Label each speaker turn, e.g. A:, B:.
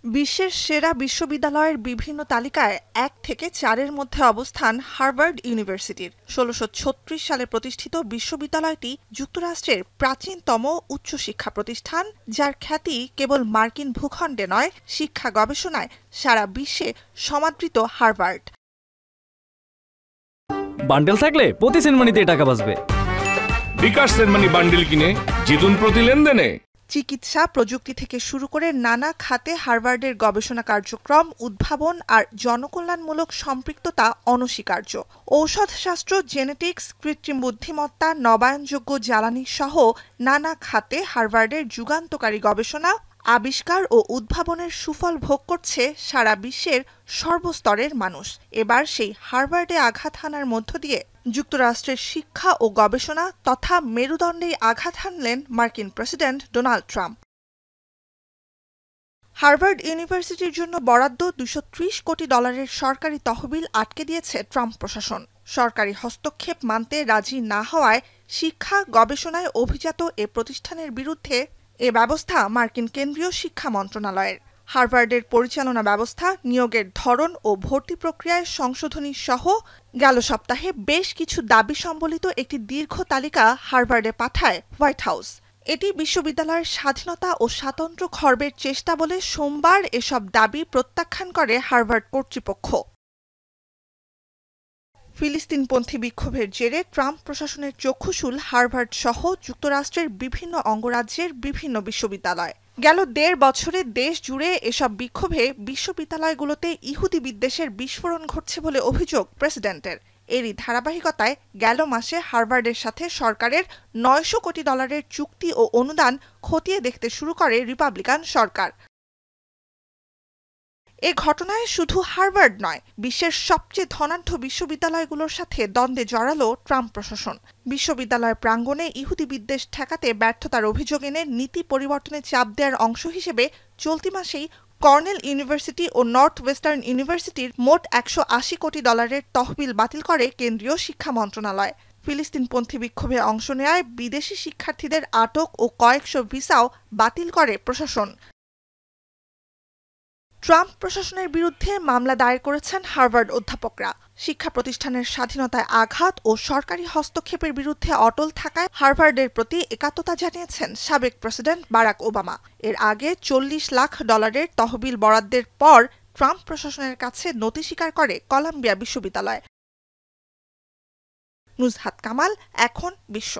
A: বিশ্বের সেরা বিশ্ববিদ্যালয়ের বিভিন্ন তালিকায় ১ থেকে ৪-এর মধ্যে অবস্থান হার্ভার্ড ইউনিভার্সিটির। ১৬৩৬ সালে প্রতিষ্ঠিত বিশ্ববিদ্যালয়টি যুক্তরাষ্ট্রের প্রাচীনতম উচ্চশিক্ষা প্রতিষ্ঠান, যার খ্যাতি কেবল মার্কিন ভূখণ্ডে নয়, শিক্ষা গবেষণায় সারা বিশ্বে সমাদৃত। হার্ভার্ড
B: বান্ডেল থাকলে প্রতি সেনমানিতে টাকা বাঁচবে।
C: বিকাশ সেনমানি বান্ডেল কিনে জিতুন প্রতি লেনদেনে।
A: চিকিৎসা, প্রযুক্তি থেকে শুরু করে নানা খাতে হার্ভার্ডের গবেষণা কার্যক্রম, উদ্ভাবন আর জনকল্যাণমূলক সম্পৃক্ততা অনস্বীকার্য। ঔষধশাস্ত্র, জেনেটিক্স, কৃত্রিম বুদ্ধিমত্তা, নবায়নযোগ্য জ্বালানি সহ নানা খাতে হার্ভার্ডের যুগান্তকারী গবেষণা, আবিষ্কার ও উদ্ভাবনের সুফল ভোগ করছে সারা বিশ্বের সর্বস্তরের মানুষ। এবার সেই হার্ভার্ডে আঘাত হানার মধ্য দিয়ে যুক্তরাষ্ট্রের শিক্ষা ও গবেষণা তথা মেরুদণ্ডেই আঘাত হানলেন মার্কিন প্রেসিডেন্ট ডোনাল্ড ট্রাম্প। হার্ভার্ড ইউনিভার্সিটির জন্য বরাদ্দ $২৩০ কোটি সরকারি তহবিল আটকে দিয়েছে ট্রাম্প প্রশাসন। সরকারি হস্তক্ষেপ মানতে রাজি না হওয়ায় শিক্ষা গবেষণায় অভিজাত এ প্রতিষ্ঠানের বিরুদ্ধে এ ব্যবস্থা মার্কিন কেন্দ্রীয় শিক্ষা মন্ত্রণালয়ের। হার্ভার্ডের পরিচালনা ব্যবস্থা, নিয়োগের ধরন ও ভর্তি প্রক্রিয়ায় সংশোধনী সহ গেল সপ্তাহে বেশ কিছু দাবি সম্বলিত একটি দীর্ঘ তালিকা হার্ভার্ডে পাঠায় হোয়াইট হাউস। এটি বিশ্ববিদ্যালয়ের স্বাধীনতা ও স্বাতন্ত্র্য খর্বের চেষ্টা বলে সোমবার এসব দাবি প্রত্যাখ্যান করে হার্ভার্ড কর্তৃপক্ষ। ফিলিস্তিনপন্থী বিক্ষোভের জেরে ট্রাম্প প্রশাসনের চক্ষুশূল হার্ভার্ড সহ যুক্তরাষ্ট্রের বিভিন্ন অঙ্গরাজ্যের বিভিন্ন বিশ্ববিদ্যালয়। গেল ১.৫ বছরে দেশ জুড়ে এসব বিক্ষোভে বিশ্ববিদ্যালয়গুলোতে ইহুদি বিদ্বেষের বিস্ফোরণ ঘটছে বলে অভিযোগ প্রেসিডেন্টের। এরই ধারাবাহিকতায় গেল মাসে হার্ভার্ডের সাথে সরকারের $৯০০ কোটি চুক্তি ও অনুদান খতিয়ে দেখতে শুরু করে রিপাবলিকান সরকার। এ ঘটনায় শুধু হার্ভার্ড নয়, বিশ্বের সবচেয়ে ধনাঢ্য বিশ্ববিদ্যালয়গুলোর সাথে দ্বন্দ্বে জড়ালো ট্রাম্প প্রশাসন। বিশ্ববিদ্যালয় প্রাঙ্গণে ইহুদি বিদ্বেষ ঠেকাতে ব্যর্থতার অভিযোগ এনে নীতি পরিবর্তনে চাপ দেওয়ার অংশ হিসেবে চলতি মাসেই কর্নেল ইউনিভার্সিটি ও নর্থ ওয়েস্টার্ন ইউনিভার্সিটির মোট $১৮০ কোটি তহবিল বাতিল করে কেন্দ্রীয় শিক্ষা মন্ত্রণালয়। ফিলিস্তিনপন্থী বিক্ষোভে অংশ নেওয়ায় বিদেশি শিক্ষার্থীদের আটক ও কয়েকশো ভিসাও বাতিল করে প্রশাসন। ট্রাম্প প্রশাসনের বিরুদ্ধে মামলা দায়ের করেছেন হার্ভার্ড অধ্যাপকরা। শিক্ষা প্রতিষ্ঠানের স্বাধীনতায় আঘাত ও সরকারি হস্তক্ষেপের বিরুদ্ধে অটল থাকায় হার্ভার্ডের প্রতি একাত্মতা জানিয়েছেন সাবেক প্রেসিডেন্ট বারাক ওবামা। এর আগে $৪০ লাখ তহবিল বরাদ্দের পর ট্রাম্প প্রশাসনের কাছে নতি স্বীকার করে কলাম্বিয়া বিশ্ববিদ্যালয়। নুজহাত কামাল, এখন বিশ্ব।